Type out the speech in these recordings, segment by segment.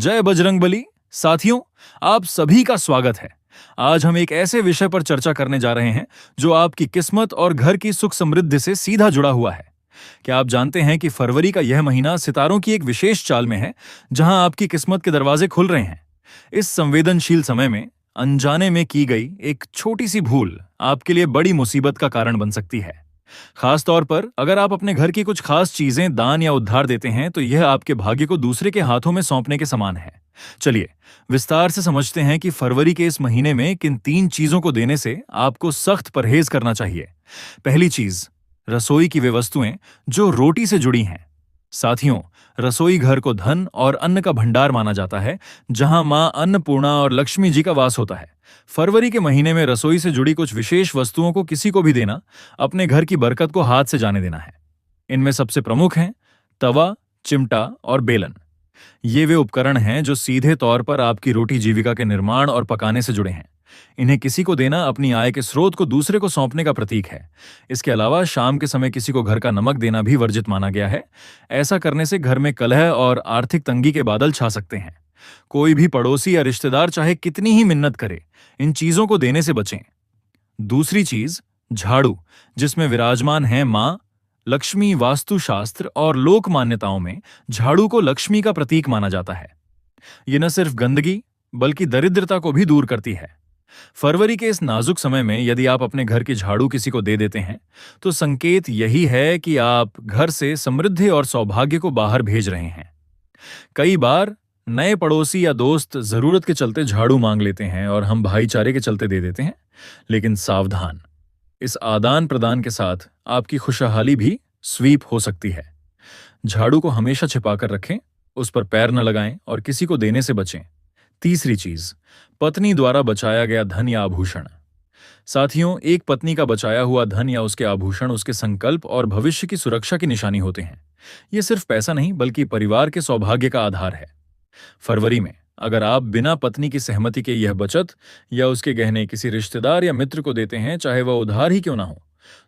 जय बजरंगबली। साथियों, आप सभी का स्वागत है। आज हम एक ऐसे विषय पर चर्चा करने जा रहे हैं जो आपकी किस्मत और घर की सुख समृद्धि से सीधा जुड़ा हुआ है। क्या आप जानते हैं कि फरवरी का यह महीना सितारों की एक विशेष चाल में है, जहां आपकी किस्मत के दरवाजे खुल रहे हैं। इस संवेदनशील समय में अनजाने में की गई एक छोटी सी भूल आपके लिए बड़ी मुसीबत का कारण बन सकती है। खास तौर पर अगर आप अपने घर की कुछ खास चीजें दान या उधार देते हैं, तो यह आपके भाग्य को दूसरे के हाथों में सौंपने के समान है। चलिए विस्तार से समझते हैं कि फरवरी के इस महीने में किन 3 चीजों को देने से आपको सख्त परहेज करना चाहिए। पहली चीज, रसोई की वे वस्तुएं जो रोटी से जुड़ी हैं। साथियों, रसोई घर को धन और अन्न का भंडार माना जाता है, जहां मां अन्नपूर्णा और लक्ष्मी जी का वास होता है। फरवरी के महीने में रसोई से जुड़ी कुछ विशेष वस्तुओं को किसी को भी देना, अपने घर की बरकत को हाथ से जाने देना है। इनमें सबसे प्रमुख हैं तवा, चिमटा और बेलन। ये वे उपकरण हैं जो सीधे तौर पर आपकी रोटी जीविका के निर्माण और पकाने से जुड़े हैं। इन्हें किसी को देना अपनी आय के स्रोत को दूसरे को सौंपने का प्रतीक है। इसके अलावा शाम के समय किसी को घर का नमक देना भी वर्जित माना गया है। ऐसा करने से घर में कलह और आर्थिक तंगी के बादल छा सकते हैं। कोई भी पड़ोसी या रिश्तेदार चाहे कितनी ही मिन्नत करे, इन चीजों को देने से बचें। दूसरी चीज, झाड़ू, जिसमें विराजमान है मां लक्ष्मी। वास्तुशास्त्र और लोक मान्यताओं में झाड़ू को लक्ष्मी का प्रतीक माना जाता है। यह न सिर्फ गंदगी बल्कि दरिद्रता को भी दूर करती है। फरवरी के इस नाजुक समय में यदि आप अपने घर की झाड़ू किसी को दे देते हैं, तो संकेत यही है कि आप घर से समृद्धि और सौभाग्य को बाहर भेज रहे हैं। कई बार नए पड़ोसी या दोस्त जरूरत के चलते झाड़ू मांग लेते हैं और हम भाईचारे के चलते दे देते हैं। लेकिन सावधान, इस आदान प्रदान के साथ आपकी खुशहाली भी स्वीप हो सकती है। झाड़ू को हमेशा छिपाकर रखें, उस पर पैर न लगाएं और किसी को देने से बचें। तीसरी चीज, पत्नी द्वारा बचाया गया धन या आभूषण। साथियों, एक पत्नी का बचाया हुआ धन या उसके आभूषण उसके संकल्प और भविष्य की सुरक्षा की निशानी होते हैं। ये सिर्फ पैसा नहीं बल्कि परिवार के सौभाग्य का आधार है। फरवरी में अगर आप बिना पत्नी की सहमति के यह बचत या उसके गहने किसी रिश्तेदार या मित्र को देते हैं, चाहे वह उधार ही क्यों ना हो,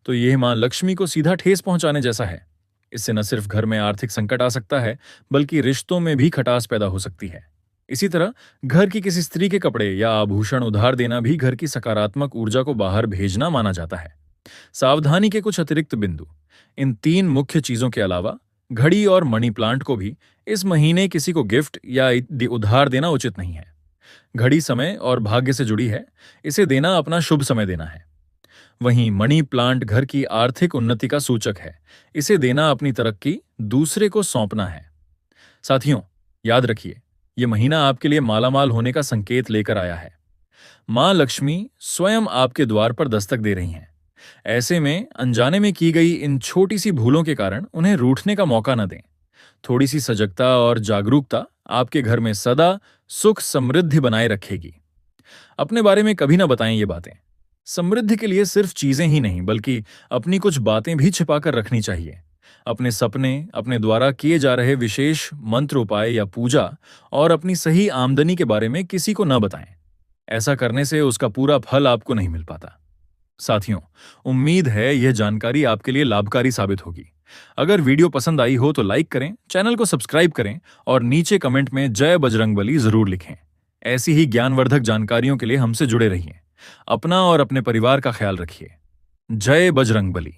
तो यह मां लक्ष्मी को सीधा ठेस पहुंचाने जैसा है। इससे न सिर्फ घर में आर्थिक संकट आ सकता है, बल्कि रिश्तों में भी खटास पैदा हो सकती है। इसी तरह घर की किसी स्त्री के कपड़े या आभूषण उधार देना भी घर की सकारात्मक ऊर्जा को बाहर भेजना माना जाता है। सावधानी के कुछ अतिरिक्त बिंदु, इन 3 मुख्य चीजों के अलावा घड़ी और मनी प्लांट को भी इस महीने किसी को गिफ्ट या उधार देना उचित नहीं है। घड़ी समय और भाग्य से जुड़ी है, इसे देना अपना शुभ समय देना है। वहीं मनी प्लांट घर की आर्थिक उन्नति का सूचक है, इसे देना अपनी तरक्की दूसरे को सौंपना है। साथियों, याद रखिए, यह महीना आपके लिए मालामाल होने का संकेत लेकर आया है। मां लक्ष्मी स्वयं आपके द्वार पर दस्तक दे रही हैं। ऐसे में अनजाने में की गई इन छोटी सी भूलों के कारण उन्हें रूठने का मौका न दें। थोड़ी सी सजगता और जागरूकता आपके घर में सदा सुख समृद्धि बनाए रखेगी। अपने बारे में कभी ना बताएं ये बातें। समृद्धि के लिए सिर्फ चीजें ही नहीं बल्कि अपनी कुछ बातें भी छिपाकर रखनी चाहिए। अपने सपने, अपने द्वारा किए जा रहे विशेष मंत्र, उपाय या पूजा और अपनी सही आमदनी के बारे में किसी को न बताएं। ऐसा करने से उसका पूरा फल आपको नहीं मिल पाता। साथियों, उम्मीद है यह जानकारी आपके लिए लाभकारी साबित होगी। अगर वीडियो पसंद आई हो तो लाइक करें, चैनल को सब्सक्राइब करें और नीचे कमेंट में जय बजरंगबली जरूर लिखें। ऐसी ही ज्ञानवर्धक जानकारियों के लिए हमसे जुड़े रहिए। अपना और अपने परिवार का ख्याल रखिए। जय बजरंगबली।